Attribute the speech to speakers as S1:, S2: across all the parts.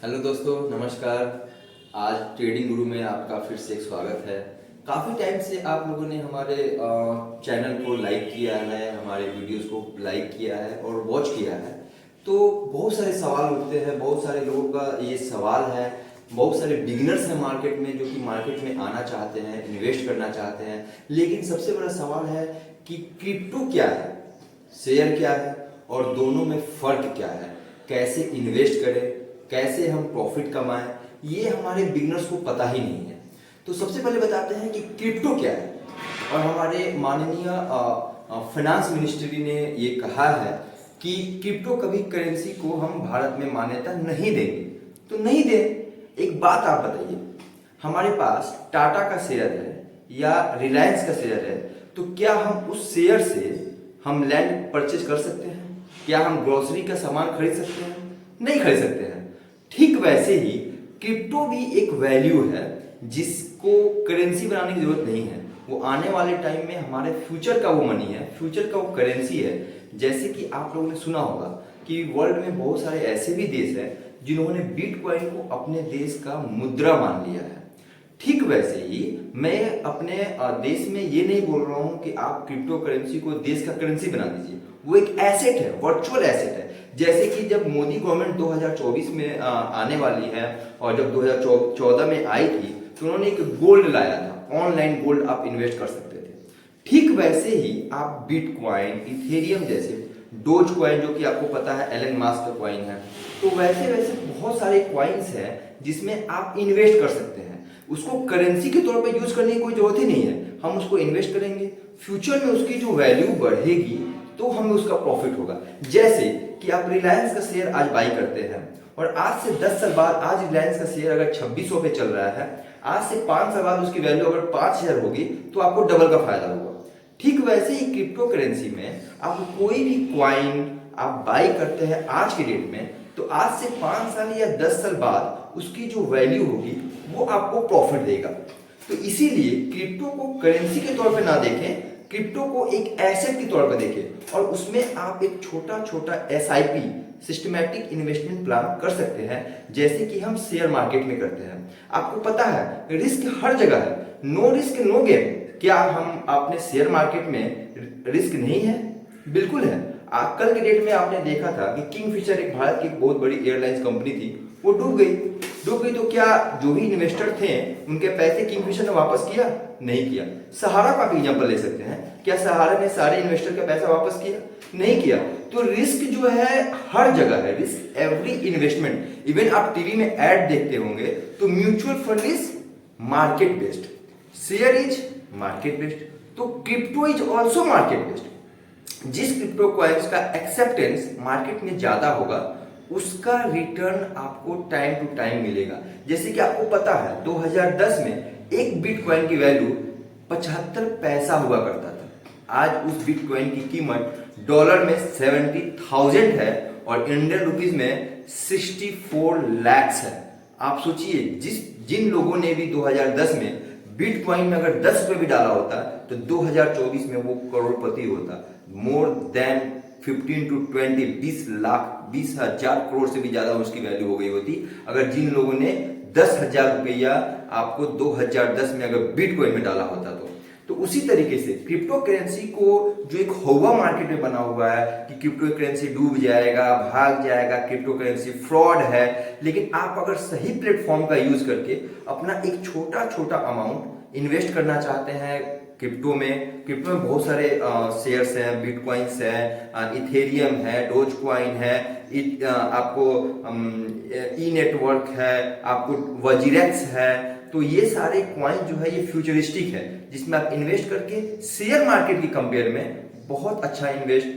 S1: Hello दोस्तों, नमस्कार। आज ट्रेडिंग गुरु में आपका फिर से एक स्वागत है। काफ़ी टाइम से आप लोगों ने हमारे चैनल को लाइक किया है, हमारे वीडियोस को लाइक किया है और वॉच किया है। तो बहुत सारे सवाल उठते हैं, बहुत सारे लोगों का ये सवाल है। बहुत सारे बिगिनर्स हैं मार्केट में जो कि मार्केट में आना चाहते हैं, इन्वेस्ट करना चाहते हैं। लेकिन सबसे बड़ा सवाल है कि क्रिप्टो क्या है, शेयर क्या है और दोनों में फ़र्क क्या है, कैसे इन्वेस्ट करें, कैसे हम प्रॉफिट कमाएं, ये हमारे बिगनर्स को पता ही नहीं है। तो सबसे पहले बताते हैं कि क्रिप्टो क्या है। और हमारे माननीय फाइनेंस मिनिस्ट्री ने ये कहा है कि क्रिप्टो कभी करेंसी को हम भारत में मान्यता नहीं देंगे। तो नहीं दें। एक बात आप बताइए, हमारे पास टाटा का शेयर है या रिलायंस का शेयर है, तो क्या हम उस शेयर से हम लैंड परचेज कर सकते हैं? क्या हम ग्रोसरी का सामान खरीद सकते हैं? नहीं खरीद सकते हैं। ठीक वैसे ही क्रिप्टो भी एक वैल्यू है जिसको करेंसी बनाने की जरूरत नहीं है। वो आने वाले टाइम में हमारे फ्यूचर का वो मनी है, फ्यूचर का वो करेंसी है। जैसे कि आप लोगों ने सुना होगा कि वर्ल्ड में बहुत सारे ऐसे भी देश हैं जिन्होंने बिटकॉइन को अपने देश का मुद्रा मान लिया है। ठीक वैसे ही मैं अपने देश में ये नहीं बोल रहा हूँ कि आप क्रिप्टो करेंसी को देश का करेंसी बना दीजिए। वो एक एसेट है, वर्चुअल एसेट है। जैसे कि जब मोदी गवर्नमेंट 2024 में आने वाली है और जब 2014 में आई थी तो उन्होंने एक गोल्ड लाया था, ऑनलाइन गोल्ड आप इन्वेस्ट कर सकते थे। ठीक वैसे ही आप बिटकॉइन, इथेरियम जैसे, डोज कॉइन जो कि आपको पता है एलन मास्क का कॉइन है, तो वैसे वैसे बहुत सारे कॉइन्स हैं जिसमें आप इन्वेस्ट कर सकते हैं। उसको करेंसी के तौर पे यूज करने की कोई जरूरत ही नहीं है। हम उसको इन्वेस्ट करेंगे, फ्यूचर में उसकी जो वैल्यू बढ़ेगी तो हमें उसका प्रॉफिट होगा। जैसे कि आप रिलायंस का शेयर आज बाई करते हैं और आज से 10 साल बाद आज रिलायंस का शेयर अगर 2600 पे चल रहा है, आज से 5 साल बाद उसकी वैल्यू अगर 5000 होगी तो आपको डबल का फायदा होगा। ठीक वैसे ही क्रिप्टो करेंसी में आप कोई भी क्वाइन आप बाई करते हैं आज की डेट में, तो आज से 5 साल या 10 साल बाद उसकी जो वैल्यू होगी वो आपको प्रॉफिट देगा। तो इसीलिए क्रिप्टो को करेंसी के तौर पे ना देखें, क्रिप्टो को एक एसेट के तौर पर देखें और उसमें आप एक छोटा छोटा एसआईपी, सिस्टमैटिक इन्वेस्टमेंट प्लान कर सकते हैं, जैसे कि हम शेयर मार्केट में करते हैं। आपको पता है रिस्क हर जगह है, नो रिस्क नो गेम। क्या हम अपने शेयर मार्केट में रिस्क नहीं है? बिल्कुल है। कल के डेट में आपने देखा था कि किंगफिशर एक भारत की बहुत बड़ी एयरलाइंस कंपनी थी, वो डूब गई। तो क्या जो भी इन्वेस्टर थे उनके पैसे किंगफिशर ने वापस किया? नहीं किया। सहारा का भी एग्जांपल ले सकते हैं, क्या सहारा ने सारे इन्वेस्टर का पैसा वापस किया? नहीं किया। तो रिस्क जो है हर जगह है, रिस्क एवरी इन्वेस्टमेंट। इवन आप टीवी में ऐड देखते होंगे तो mutual fund is market based, share is market based, तो crypto is also market based. जिस क्रिप्टो कॉइन्स का एक्सेप्टेंस मार्केट में ज्यादा होगा उसका रिटर्न आपको टाइम टू टाइम मिलेगा। जैसे कि आपको पता है 2010 में एक बिटकॉइन की वैल्यू 75 पैसा हुआ करता था। आज उस बिटकॉइन की कीमत डॉलर में 70,000 है और इंडियन रुपीज में 64 लाख है। आप सोचिए, जिन लोगों ने भी 2010 में बिटकॉइन में अगर 10 रुपए भी डाला होता तो 2024 में वो करोड़पति होता। More than 15 to 20, 20 lakh, 20,000 crore से भी ज्यादा उसकी वैल्यू हो गई होती अगर जिन लोगों ने 10,000 रुपया आपको 2010 में अगर बिटकॉइन में डाला होता तो उसी तरीके से क्रिप्टो करेंसी को जो एक हवा मार्केट में बना हुआ है कि क्रिप्टो करेंसी डूब जाएगा, भाग जाएगा, क्रिप्टो करेंसी फ्रॉड है। लेकिन आप अगर सही प्लेटफॉर्म का यूज करके अपना एक छोटा छोटा अमाउंट इन्वेस्ट करना चाहते हैं क्रिप्टो में बहुत सारे शेयर्स हैं, बिटकॉइंस है, इथेरियम है, डोज कॉइन है, आपको ई नेटवर्क है, आपको वजीरेक्स है। तो ये सारे कॉइन जो है ये फ्यूचरिस्टिक है जिसमें आप इन्वेस्ट करके शेयर मार्केट की कंपेयर में बहुत अच्छा इन्वेस्ट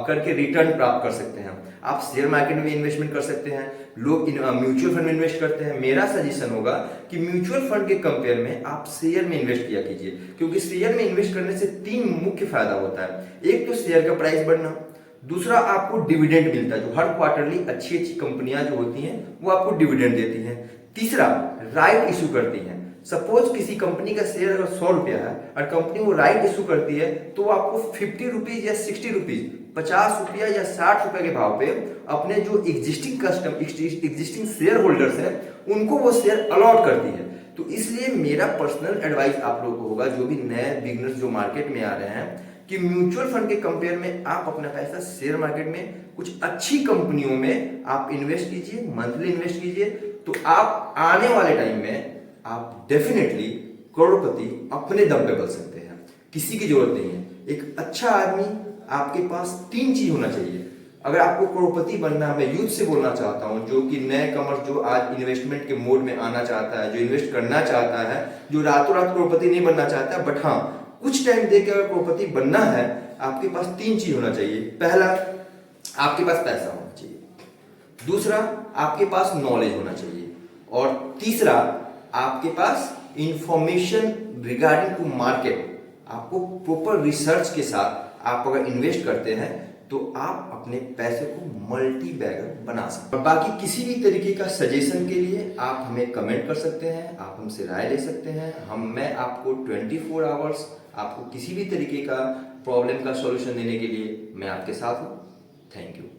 S1: करके रिटर्न प्राप्त कर सकते हैं। आप शेयर मार्केट में इन्वेस्टमेंट कर सकते हैं, लोग म्यूचुअल फंड में इन्वेस्ट करते हैं। मेरा सजेशन होगा कि म्यूचुअल फंड के कंपेयर में आप शेयर में इन्वेस्ट किया कीजिए, क्योंकि शेयर में इन्वेस्ट करने से 3 मुख्य फायदा होता है। एक तो शेयर का प्राइस बढ़ना, दूसरा आपको डिविडेंड मिलता है, जो हर क्वार्टरली अच्छी अच्छी कंपनियां जो होती हैं वो आपको डिविडेंड देती हैं। तीसरा, राइट इशू करती हैं। सपोज किसी कंपनी का शेयर अगर 100 रुपया है और कंपनी वो राइट इशू करती है तो वो आपको 50 रुपीज या 60 रुपीज ₹50 या ₹60 के भाव पे अपने जो एग्जिस्टिंग शेयर होल्डर्स हैं उनको वो शेयर अलॉट करती है। तो इसलिए मेरा पर्सनल एडवाइस आप लोगों को होगा, जो भी नए बिगनर्स जो मार्केट में आ रहे हैं, कि म्यूचुअल फंड के कंपेयर में आप अपना पैसा शेयर मार्केट में कुछ अच्छी कंपनियों में आप इन्वेस्ट कीजिए, मंथली इन्वेस्ट कीजिए। तो आप आने वाले टाइम में आप डेफिनेटली करोड़पति अपने दम पे बन सकते हैं, किसी की जरूरत नहीं है। एक अच्छा आदमी आपके पास 3 चीज होना चाहिए अगर आपको करोड़पति बनना है। मैं यूथ से बोलना चाहता हूं, जो कि नए कमर जो आज इन्वेस्टमेंट के मोड में आना चाहता है, जो इन्वेस्ट करना चाहता है, जो रातों रात करोड़पति नहीं बनना चाहता, बट हाँ कुछ टाइम देकर अगर करोड़पति बनना है, आपके पास 3 चीज होना चाहिए। पहला, आपके पास पैसा होना चाहिए। दूसरा, आपके पास नॉलेज होना चाहिए। और तीसरा, आपके पास इंफॉर्मेशन रिगार्डिंग टू मार्केट। आपको प्रॉपर रिसर्च के साथ आप अगर इन्वेस्ट करते हैं तो आप अपने पैसे को मल्टी बैगर बना सकते हैं। बाकी किसी भी तरीके का सजेशन के लिए आप हमें कमेंट कर सकते हैं, आप हमसे राय ले सकते हैं। मैं आपको 24 आवर्स आपको किसी भी तरीके का प्रॉब्लम का सॉल्यूशन देने के लिए मैं आपके साथ हूँ। Thank you.